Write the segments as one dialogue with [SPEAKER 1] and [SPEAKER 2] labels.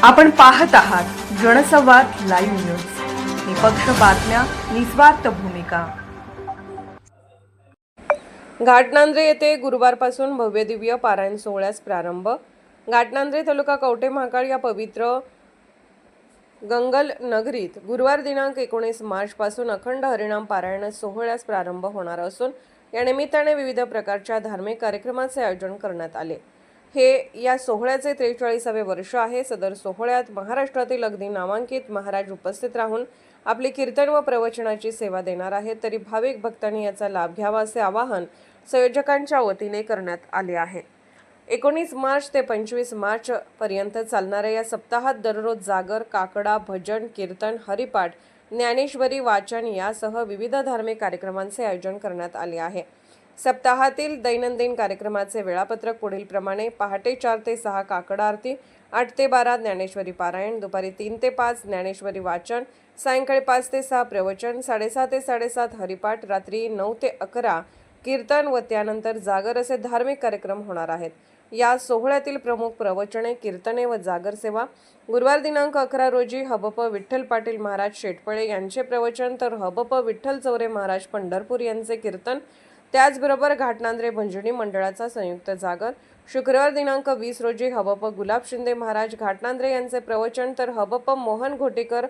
[SPEAKER 1] आपण पाहत आहात जनसंवाद लाईव्ह न्यूज, निपक्ष बातम्या, निस्वार्थ भूमिका।
[SPEAKER 2] घाटनांद्रे येथे गुरुवारपासून भव्य दिव्य पारायण सोहळ्यास प्रारंभ। घाटनांद्रे तालुका कवठे महाकाळ या पवित्र गंगल नगरीत गुरुवार दिनांक 19 मार्च पासून अखंड हरिनाम पारायण सोहळ्यास प्रारंभ होणार असून या निमित्ताने विविध प्रकारच्या धार्मिक कार्यक्रमांचे आयोजन करण्यात आले। हे या सोहळ्याचे 43वे वर्ष आहे। सदर सोहळ्यात महाराष्ट्रातील अगदी नामांकित महाराज उपस्थित राहून आपली कीर्तन व प्रवचनाची सेवा देणार आहेत, तरी भाविक भक्तांनी याचा लाभ घ्यावा असे आवाहन संयोजकांच्या वतीने करण्यात आले आहे। 19 मार्च ते 25 मार्च पर्यंत चालणाऱ्या या सप्ताहात दररोज जागर, काकडा, भजन, कीर्तन, हरिपाठ, ज्ञानेश्वरी वाचन यासह विविध धार्मिक कार्यक्रमांचे आयोजन करण्यात आले आहे। सप्ताहातील दैनंदिन कार्यक्रमाचे वेळापत्रक पुढील प्रमाणे: पहाटे 4 ते 6 काकडा आरती, 8 ते 12 ज्ञानेश्वरी पारायण, दुपारी 3 ते 5 ज्ञानेश्वरी वाचन, सायंकाळी 5 ते 6 प्रवचन, 7:30 ते 7:30 हरिपाठ, रात्री 9 ते 11 कीर्तन व त्यानंतर जागर असे धार्मिक कार्यक्रम होणार आहेत। या सोहळ्यातील प्रमुख प्रवचने, कीर्तने व जागर सेवा: गुरुवार दिनांक 11 रोजी हबप विठ्ठल पाटील महाराज शेटपळे यांचे प्रवचन, तर हबप विठ्ठल चौरे महाराज पंढरपूर यांचे कीर्तन, त्याचबरोबर घाटनांद्रे भंजनी मंडळाचा संयुक्त जागर। शुक्रवार दिनांक 20 रोजी हबप गुलाब शिंदे महाराज घाटनांद्रे यांचे प्रवचन, तर हबप मोहन घोटीकर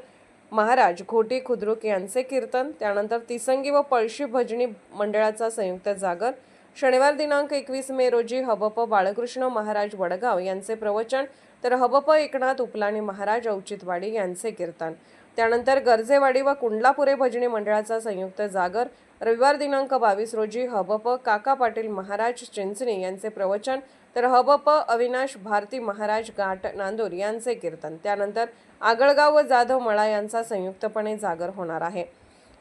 [SPEAKER 2] महाराज घोटी खुद्रुक यांचे कीर्तन, त्यानंतर तिसंगी व पळशी भजनी मंडळाचा संयुक्त जागर। शनिवार दिनांक 21 मे रोजी हबप बाळकृष्ण महाराज वडगाव यांचे प्रवचन, तर हबप एकनाथ उपलानी महाराज औचित्यवाडी यांचे कीर्तन, त्यानंतर गर्जेवाडी व कुंडलापुरे भजनी मंडळाचा संयुक्त जागर। रविवार दिनांक 22 रोजी हबप काका पाटील महाराज चिंचणी यांचे प्रवचन, तर हबप अविनाश भारती महाराज घाट नांदूर यांचे कीर्तन, त्यानंतर आगळगाव व जाधव मळा यांचा संयुक्तपणे जागर होणार आहे।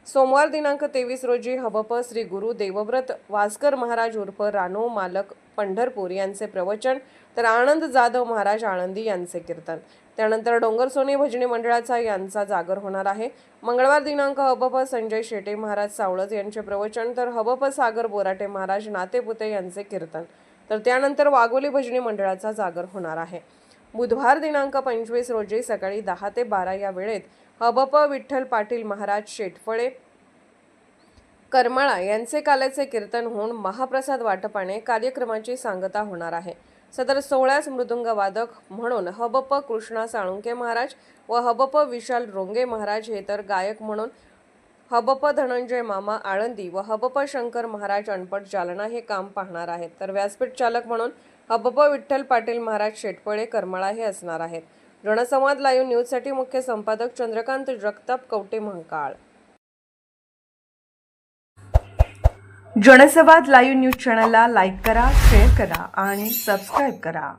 [SPEAKER 2] सोमवार दिनांक 23 रोजी हबप श्री गुरु देवव्रत वासकर महाराज उर्फ रानो मालक पंढरपूर यांचे प्रवचन, तर आनंद जाधव महाराज आळंदी यांचे कीर्तन, त्यानंतर डोंगरसोनी भजनी मंडळाचा यांचा जागर होणार आहे। मंगळवार दिनांक हबप संजय शेटे महाराज सावळज यांचे प्रवचन, तर हबप सागर बोराटे महाराज नातेपुते यांचे कीर्तन, तर त्यानंतर वाघोली भजनी मंडळाचा जागर होणार आहे। बुधवार दिनांक 25 रोजी सकाळी 10 ते 12 या वेळेत हबप विठ्ठल पाटील महाराज शेटफळे करमाळा यांचे काल्याचे कीर्तन होऊन महाप्रसाद वाटपाने कार्यक्रमाची सांगता होणार आहे। सदर सोहळ्यास मृदुंग वादक म्हणून हबप कृष्णा साळुंके महाराज व हबप विशाल रोंगे महाराज हे, तर गायक म्हणून हबप धनंजय मामा आळंदी व हबप शंकर महाराज अनपट जालना हे काम पाहणार आहेत, तर व्यासपीठ चालक म्हणून हबप विठ्ठल पाटील महाराज शेटपळे करमाळा हे असणार आहेत। जनसंवाद लाईव्ह न्यूजसाठी मुख्य संपादक चंद्रकांत जगताप, कवठे महाकाळ।
[SPEAKER 1] जनसंवाद लाईव्ह न्यूज चॅनलला लाईक करा, शेअर करा आणि सबस्क्राईब करा।